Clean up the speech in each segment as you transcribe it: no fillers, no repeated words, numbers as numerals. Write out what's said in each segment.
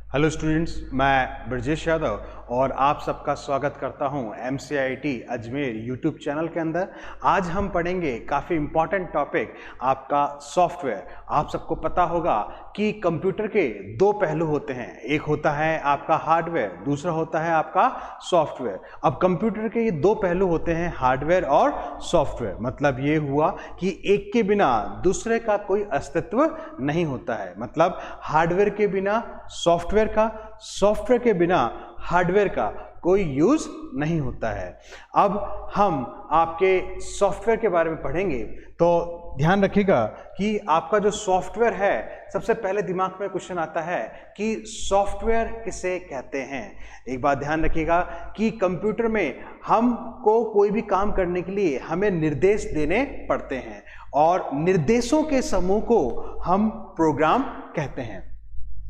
Hello students, मैं ब्रजेश यादव और आप सबका स्वागत करता हूं MCIT अजमेर यूट्यूब चैनल के अंदर। आज हम पढ़ेंगे काफ़ी इम्पॉर्टेंट टॉपिक आपका सॉफ्टवेयर। आप सबको पता होगा कि कंप्यूटर के दो पहलू होते हैं, एक होता है आपका हार्डवेयर, दूसरा होता है आपका सॉफ्टवेयर। अब कंप्यूटर के ये दो पहलू होते हैं, हार्डवेयर और सॉफ्टवेयर। मतलब ये हुआ कि एक के बिना दूसरे का कोई अस्तित्व नहीं होता है। मतलब हार्डवेयर के बिना सॉफ्टवेयर का, सॉफ्टवेयर के बिना हार्डवेयर का कोई यूज नहीं होता है। अब हम आपके सॉफ्टवेयर के बारे में पढ़ेंगे तो ध्यान रखिएगा कि आपका जो सॉफ्टवेयर है, सबसे पहले दिमाग में क्वेश्चन आता है कि सॉफ्टवेयर किसे कहते हैं। एक बात ध्यान रखिएगा कि कंप्यूटर में हमको कोई भी काम करने के लिए हमें निर्देश देने पड़ते हैं और निर्देशों के समूह को हम प्रोग्राम कहते हैं।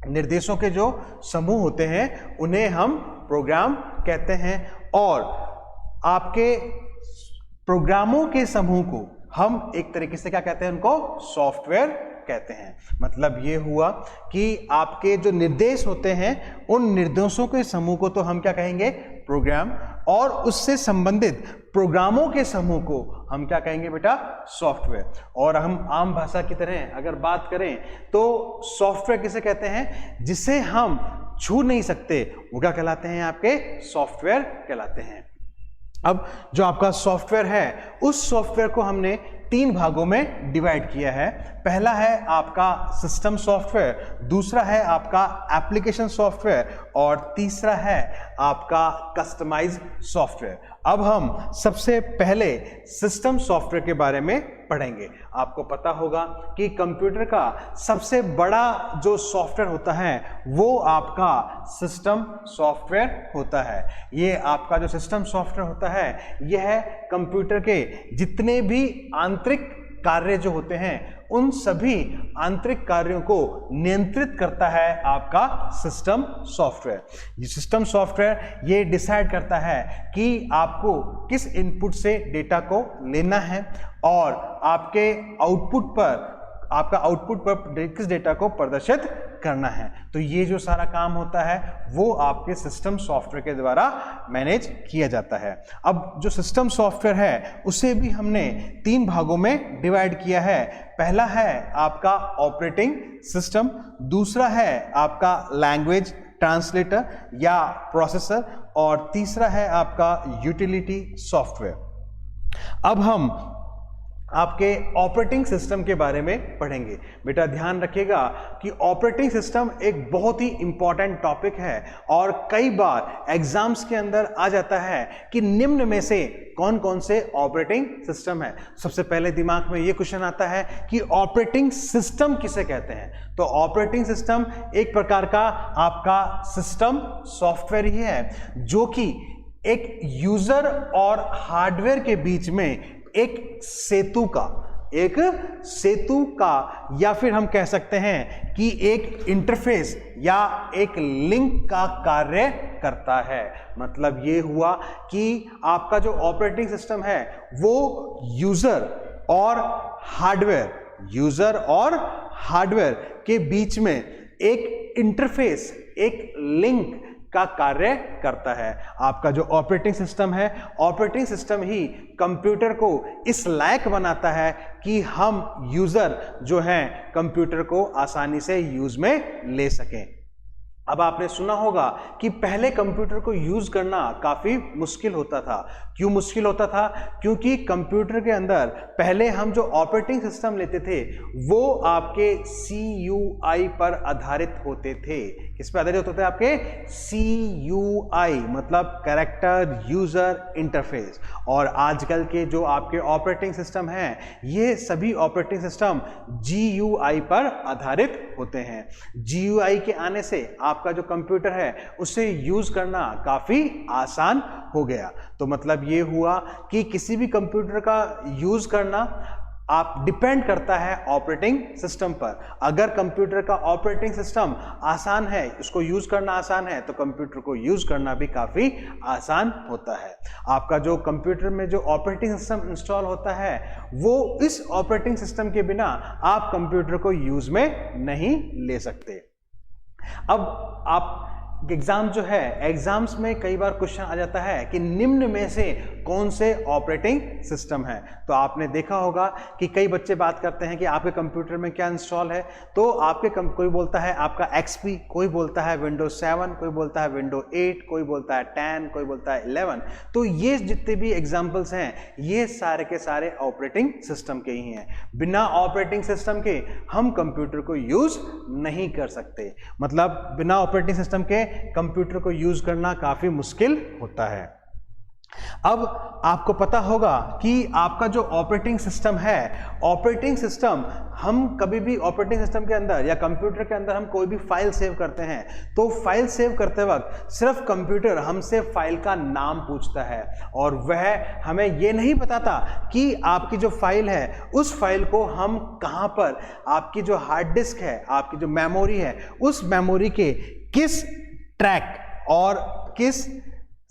निर्देशों के जो समूह होते हैं उन्हें हम प्रोग्राम कहते हैं और आपके प्रोग्रामों के समूह को हम एक तरीके से क्या कहते हैं, उनको सॉफ्टवेयर कहते हैं। मतलब ये हुआ कि आपके जो निर्देश होते हैं उन निर्देशों के समूह को तो हम क्या कहेंगे, प्रोग्राम, और उससे संबंधित प्रोग्रामों के समूह को हम क्या कहेंगे बेटा, सॉफ्टवेयर। और हम आम भाषा की तरह अगर बात करें तो सॉफ्टवेयर किसे कहते हैं, जिसे हम छू नहीं सकते, वो क्या कहलाते हैं, आपके सॉफ्टवेयर कहलाते हैं। अब जो आपका सॉफ्टवेयर है उस सॉफ्टवेयर को हमने तीन भागों में डिवाइड किया है। पहला है आपका सिस्टम सॉफ्टवेयर, दूसरा है आपका एप्लीकेशन सॉफ्टवेयर और तीसरा है आपका कस्टमाइज सॉफ्टवेयर। अब हम सबसे पहले सिस्टम सॉफ्टवेयर के बारे में पढ़ेंगे। आपको पता होगा कि कंप्यूटर का सबसे बड़ा जो सॉफ्टवेयर होता है वो आपका सिस्टम सॉफ्टवेयर होता है। ये आपका जो सिस्टम सॉफ्टवेयर होता है यह कंप्यूटर के जितने भी आंतरिक कार्य जो होते हैं उन सभी आंतरिक कार्यों को नियंत्रित करता है आपका सिस्टम सॉफ्टवेयर। ये सिस्टम सॉफ्टवेयर ये डिसाइड करता है कि आपको किस इनपुट से डेटा को लेना है और आपके आउटपुट पर किस डेटा को प्रदर्शित करना है। तो ये जो सारा काम होता है वो आपके सिस्टम सॉफ्टवेयर के द्वारा मैनेज किया जाता है। अब जो सिस्टम सॉफ्टवेयर है उसे भी हमने तीन भागों में डिवाइड किया है। पहला है आपका ऑपरेटिंग सिस्टम, दूसरा है आपका लैंग्वेज ट्रांसलेटर या प्रोसेसर और तीसरा है आपका यूटिलिटी सॉफ्टवेयर। अब हम आपके ऑपरेटिंग सिस्टम के बारे में पढ़ेंगे। बेटा ध्यान रखिएगा कि ऑपरेटिंग सिस्टम एक बहुत ही इंपॉर्टेंट टॉपिक है और कई बार एग्जाम्स के अंदर आ जाता है कि निम्न में से कौन कौन से ऑपरेटिंग सिस्टम है। सबसे पहले दिमाग में ये क्वेश्चन आता है कि ऑपरेटिंग सिस्टम किसे कहते हैं। तो ऑपरेटिंग सिस्टम एक प्रकार का आपका सिस्टम सॉफ्टवेयर ही है जो कि एक यूजर और हार्डवेयर के बीच में एक सेतु का या फिर हम कह सकते हैं कि एक इंटरफेस या एक लिंक का कार्य करता है। मतलब ये हुआ कि आपका जो ऑपरेटिंग सिस्टम है वो यूजर और हार्डवेयर के बीच में एक इंटरफेस, एक लिंक का कार्य करता है। आपका जो ऑपरेटिंग सिस्टम है, ऑपरेटिंग सिस्टम ही कंप्यूटर को इस लायक बनाता है कि हम यूजर जो हैं कंप्यूटर को आसानी से यूज में ले सकें। अब आपने सुना होगा कि पहले कंप्यूटर को यूज करना काफी मुश्किल होता था। क्यों मुश्किल होता था? क्योंकि कंप्यूटर के अंदर पहले हम जो ऑपरेटिंग सिस्टम लेते थे वो आपके CUI पर आधारित होते थे। किस पर आधारित होते थे? आपके CUI मतलब कैरेक्टर यूजर इंटरफेस। और आजकल के जो आपके ऑपरेटिंग सिस्टम हैं ये सभी ऑपरेटिंग सिस्टम GUI पर आधारित होते हैं। GUI के आने से आपका जो कंप्यूटर है उसे यूज करना काफी आसान हो गया। तो मतलब ये हुआ कि किसी भी कंप्यूटर का यूज करना आप डिपेंड करता है ऑपरेटिंग सिस्टम पर। अगर कंप्यूटर का ऑपरेटिंग सिस्टम आसान है, उसको यूज करना आसान है, तो कंप्यूटर को यूज करना भी काफी आसान होता है। आपका जो कंप्यूटर में जो ऑपरेटिंग सिस्टम इंस्टॉल होता है वो इस ऑपरेटिंग सिस्टम के बिना आप कंप्यूटर को यूज में नहीं ले सकते। अब आप एग्जाम जो है, एग्जाम्स में कई बार क्वेश्चन आ जाता है कि निम्न में से कौन से ऑपरेटिंग सिस्टम है। तो आपने देखा होगा कि कई बच्चे बात करते हैं कि आपके कंप्यूटर में क्या इंस्टॉल है, तो आपके कोई बोलता है आपका XP, कोई बोलता है विंडोज 7, कोई बोलता है विंडोज 8, कोई बोलता है 10, कोई बोलता है 11। तो ये जितने भी एग्जाम्पल्स हैं ये सारे के सारे ऑपरेटिंग सिस्टम के ही हैं। बिना ऑपरेटिंग सिस्टम के हम कंप्यूटर को यूज नहीं कर सकते, मतलब बिना ऑपरेटिंग सिस्टम के कंप्यूटर को यूज करना काफी मुश्किल होता है। अब आपको पता होगा कि आपका जो ऑपरेटिंग सिस्टम है, ऑपरेटिंग सिस्टम, हम कभी भी ऑपरेटिंग सिस्टम के अंदर या कंप्यूटर के अंदर हम कोई भी फाइल सेव करते हैं तो फाइल सेव करते वक्त सिर्फ कंप्यूटर हमसे फाइल का नाम पूछता है और वह हमें यह नहीं बताता कि आपकी जो फाइल है उस फाइल को हम कहां पर, आपकी जो हार्ड डिस्क है, आपकी जो मेमोरी है, उस मेमोरी के किस ट्रैक और किस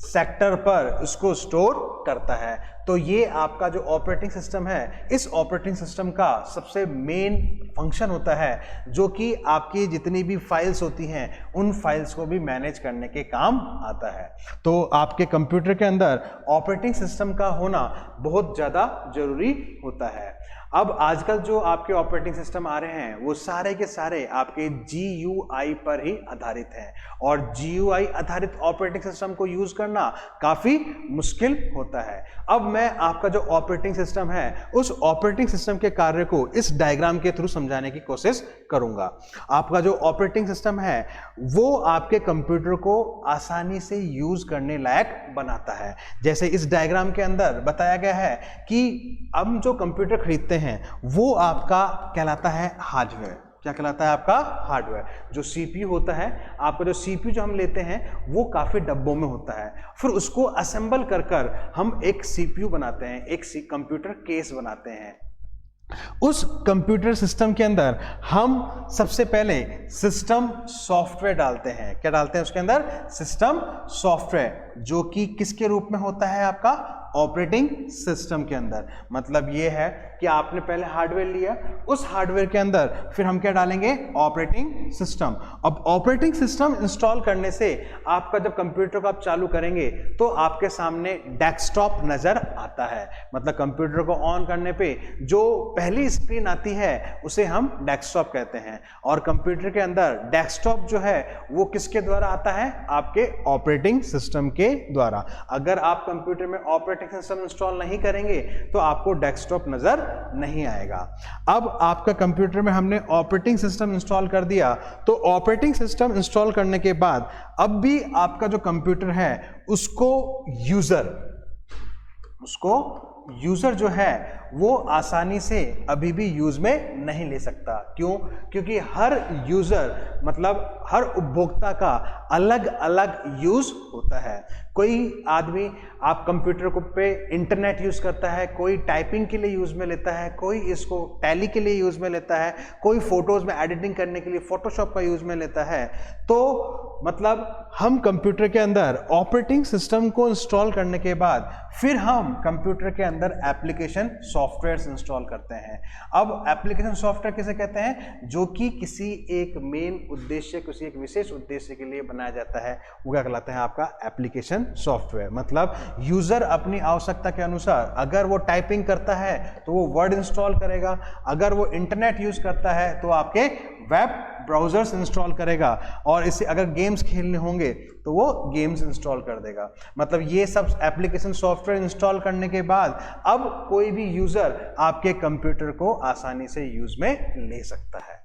सेक्टर पर उसको स्टोर करता है। तो ये आपका जो ऑपरेटिंग सिस्टम है, इस ऑपरेटिंग सिस्टम का सबसे मेन फंक्शन होता है जो कि आपकी जितनी भी फाइल्स होती हैं उन फाइल्स को भी मैनेज करने के काम आता है। तो आपके कंप्यूटर के अंदर ऑपरेटिंग सिस्टम का होना बहुत ज़्यादा जरूरी होता है। अब आजकल जो आपके ऑपरेटिंग सिस्टम आ रहे हैं वो सारे के सारे आपके GUI पर ही आधारित हैं और GUI आधारित ऑपरेटिंग सिस्टम को यूज करना काफी मुश्किल होता है। अब मैं आपका जो ऑपरेटिंग सिस्टम है उस ऑपरेटिंग सिस्टम के कार्य को इस डायग्राम के थ्रू समझाने की कोशिश करूंगा। आपका जो ऑपरेटिंग सिस्टम है वो आपके कंप्यूटर को आसानी से यूज करने लायक बनाता है। जैसे इस डायग्राम के अंदर बताया गया है कि हम जो कंप्यूटर खरीदते हैं वो आपका कहलाता है हार्डवेयर। क्या कहलाता है आपका? हार्डवेयर। जो CPU होता है, आपका जो CPU जो हम लेते हैं वो काफी डब्बों में होता है, फिर उसको असेंबल कर कर हम एक CPU बनाते हैं, एक कंप्यूटर केस बनाते हैं। उस कंप्यूटर सिस्टम के अंदर हम सबसे पहले सिस्टम सॉफ्टवेयर डालते हैं। क्या डालते हैं उसके अंदर? सिस्टम सॉफ्टवेयर, जो कि किसके रूप में होता है? आपका ऑपरेटिंग सिस्टम के अंदर। मतलब ये है कि आपने पहले हार्डवेयर लिया, उस हार्डवेयर के अंदर फिर हम क्या डालेंगे? Operating system. अब ऑपरेटिंग सिस्टम इंस्टॉल करने से आपका जब कंप्यूटर को आप चालू करेंगे तो आपके सामने डेस्कटॉप नजर आता है। मतलब कंप्यूटर को ऑन करने पे जो पहली स्क्रीन आती है उसे हम डेस्कटॉप कहते हैं। और कंप्यूटर के अंदर डेस्कटॉप जो है वो किसके द्वारा आता है? आपके ऑपरेटिंग सिस्टम के द्वारा। अगर आप कंप्यूटर में ऑपरेटिंग सिस्टम इंस्टॉल नहीं करेंगे तो आपको डेस्कटॉप नजर नहीं आएगा। अब आपका कंप्यूटर में हमने ऑपरेटिंग सिस्टम इंस्टॉल कर दिया, तो ऑपरेटिंग सिस्टम इंस्टॉल करने के बाद अब भी आपका जो कंप्यूटर है उसको यूजर जो है वो आसानी से अभी भी यूज में नहीं ले सकता। क्यों? क्योंकि हर यूजर, मतलब हर उपभोक्ता का अलग अलग यूज होता है। कोई आदमी आप कंप्यूटर को पे इंटरनेट यूज करता है, कोई टाइपिंग के लिए यूज में लेता है, कोई इसको टैली के लिए यूज में लेता है, कोई फोटोज में एडिटिंग करने के लिए फोटोशॉप का यूज में लेता है। तो मतलब हम कंप्यूटर के अंदर ऑपरेटिंग सिस्टम को इंस्टॉल करने के बाद फिर हम कंप्यूटर के अंदर एप्लीकेशन सॉफ्टवेयर इंस्टॉल करते हैं। अब एप्लीकेशन सॉफ्टवेयर किसे कहते हैं? जो कि किसी एक मेन उद्देश्य, किसी एक विशेष उद्देश्य के लिए बनाया जाता है, वो क्या कहलाता है? आपका एप्लीकेशन सॉफ्टवेयर। मतलब यूजर अपनी आवश्यकता के अनुसार अगर वो टाइपिंग करता है तो वो वर्ड इंस्टॉल करेगा, अगर वो इंटरनेट यूज करता है तो आपके वेब ब्राउजर्स इंस्टॉल करेगा, और इसे अगर गेम्स खेलने होंगे तो वो गेम्स इंस्टॉल कर देगा। मतलब ये सब एप्लीकेशन सॉफ्टवेयर इंस्टॉल करने के बाद अब कोई भी यूजर आपके कंप्यूटर को आसानी से यूज में ले सकता है।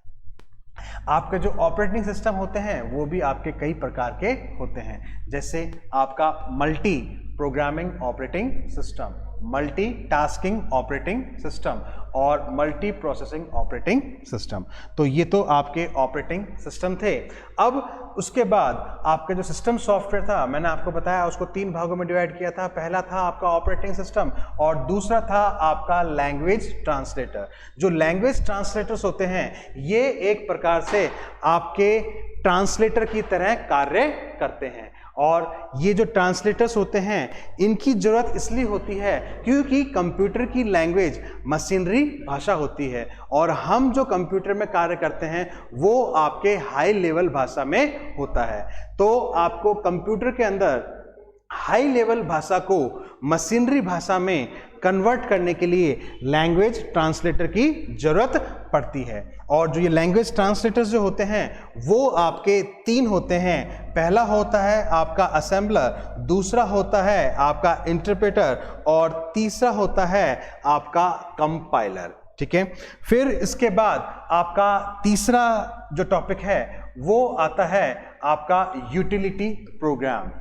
आपके जो ऑपरेटिंग सिस्टम होते हैं वो भी आपके कई प्रकार के होते हैं। जैसे आपका multi programming operating system, multi tasking operating system और मल्टी प्रोसेसिंग ऑपरेटिंग सिस्टम। तो ये तो आपके ऑपरेटिंग सिस्टम थे। अब उसके बाद आपका जो सिस्टम सॉफ्टवेयर था, मैंने आपको बताया उसको 3 भागों में डिवाइड किया था। पहला था आपका ऑपरेटिंग सिस्टम और दूसरा था आपका लैंग्वेज ट्रांसलेटर। जो लैंग्वेज ट्रांसलेटर्स होते हैं ये एक प्रकार से आपके ट्रांसलेटर की तरह कार्य करते हैं और ये जो ट्रांसलेटर्स होते हैं इनकी ज़रूरत इसलिए होती है क्योंकि कंप्यूटर की लैंग्वेज मशीनरी भाषा होती है और हम जो कंप्यूटर में कार्य करते हैं वो आपके हाई लेवल भाषा में होता है। तो आपको कंप्यूटर के अंदर हाई लेवल भाषा को मशीनरी भाषा में कन्वर्ट करने के लिए लैंग्वेज ट्रांसलेटर की ज़रूरत पड़ती है। और जो ये लैंग्वेज ट्रांसलेटर्स जो होते हैं वो आपके 3 होते हैं। पहला होता है आपका असेंबलर, दूसरा होता है आपका इंटरप्रेटर और तीसरा होता है आपका कंपाइलर। ठीक है, फिर इसके बाद आपका तीसरा जो टॉपिक है वो आता है आपका यूटिलिटी प्रोग्राम।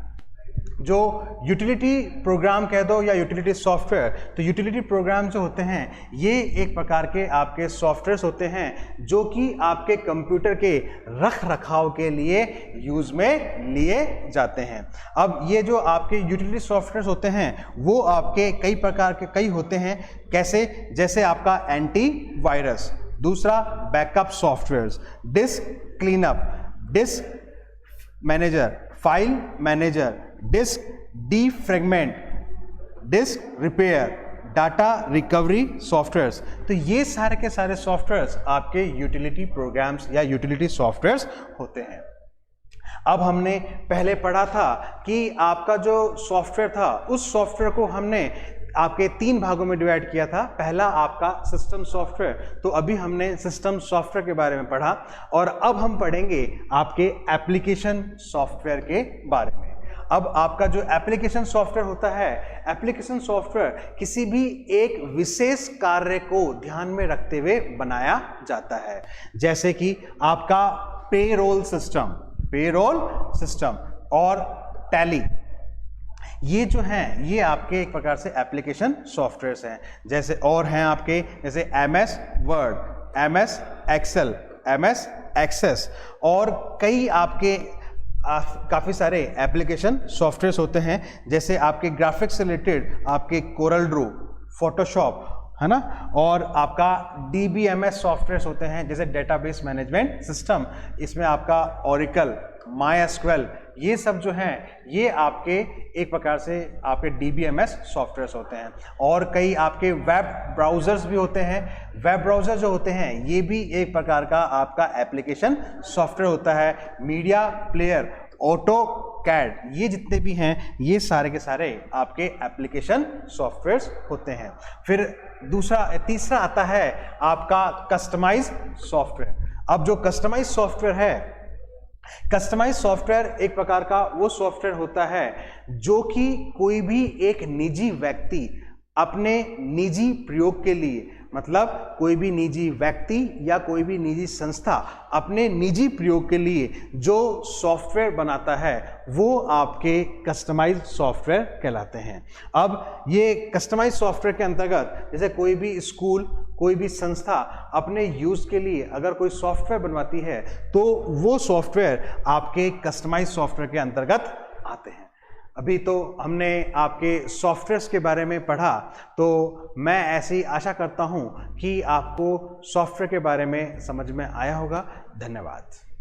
जो यूटिलिटी प्रोग्राम कह दो या यूटिलिटी सॉफ्टवेयर, तो यूटिलिटी प्रोग्राम जो होते हैं ये एक प्रकार के आपके सॉफ्टवेयर्स होते हैं जो कि आपके कंप्यूटर के रख रखाव के लिए यूज़ में लिए जाते हैं। अब ये जो आपके यूटिलिटी सॉफ्टवेयर्स होते हैं वो आपके कई प्रकार के कई होते हैं। कैसे? जैसे आपका एंटी वायरस, दूसरा backup softwares, disk cleanup, disk manager, file manager, disk defragment, disk repair, data recovery softwares. तो ये सारे के सारे सॉफ्टवेयर्स आपके यूटिलिटी प्रोग्राम्स या यूटिलिटी सॉफ्टवेयर्स होते हैं। अब हमने पहले पढ़ा था कि आपका जो सॉफ्टवेयर था उस सॉफ्टवेयर को हमने आपके 3 भागों में डिवाइड किया था। पहला आपका सिस्टम सॉफ्टवेयर, तो अभी हमने सिस्टम सॉफ्टवेयर के बारे में पढ़ा और अब हम पढ़ेंगे आपके एप्लीकेशन सॉफ्टवेयर के बारे में। अब आपका जो एप्लीकेशन सॉफ्टवेयर होता है, एप्लीकेशन सॉफ्टवेयर किसी भी एक विशेष कार्य को ध्यान में रखते हुए बनाया जाता है। जैसे कि आपका पेरोल सिस्टम और टैली, ये जो हैं ये आपके एक प्रकार से एप्लीकेशन सॉफ्टवेयर्स हैं। जैसे और हैं आपके जैसे MS word, MS excel, MS access और कई आपके काफ़ी सारे एप्लीकेशन सॉफ्टवेयर्स होते हैं। जैसे आपके ग्राफिक्स से रिलेटेड आपके कोरल ड्रू, फोटोशॉप, है ना, और आपका DBMS सॉफ्टवेयर्स होते हैं जैसे डेटाबेस मैनेजमेंट सिस्टम, इसमें आपका ओरेकल, MySQL, ये सब जो हैं ये आपके एक प्रकार से आपके DBMS सॉफ्टवेयर्स होते हैं। और कई आपके वेब ब्राउज़र्स भी होते हैं। वेब ब्राउज़र जो होते हैं ये भी एक प्रकार का आपका एप्लीकेशन सॉफ्टवेयर होता है। मीडिया प्लेयर, ऑटोकैड, ये जितने भी हैं ये सारे के सारे आपके एप्लीकेशन सॉफ्टवेयर्स होते हैं। फिर तीसरा आता है आपका कस्टमाइज सॉफ्टवेयर। अब जो कस्टमाइज सॉफ्टवेयर है, कस्टमाइज सॉफ्टवेयर एक प्रकार का वो सॉफ्टवेयर होता है जो कि कोई भी एक निजी व्यक्ति अपने निजी प्रयोग के लिए, मतलब कोई भी निजी व्यक्ति या कोई भी निजी संस्था अपने निजी प्रयोग के लिए जो सॉफ्टवेयर बनाता है वो आपके कस्टमाइज सॉफ्टवेयर कहलाते हैं। अब ये कस्टमाइज सॉफ्टवेयर के अंतर्गत जैसे कोई भी स्कूल, कोई भी संस्था अपने यूज़ के लिए अगर कोई सॉफ्टवेयर बनवाती है तो वो सॉफ्टवेयर आपके कस्टमाइज सॉफ्टवेयर के अंतर्गत आते हैं। अभी तो हमने आपके सॉफ्टवेयर्स के बारे में पढ़ा, तो मैं ऐसी आशा करता हूं कि आपको सॉफ्टवेयर के बारे में समझ में आया होगा। धन्यवाद।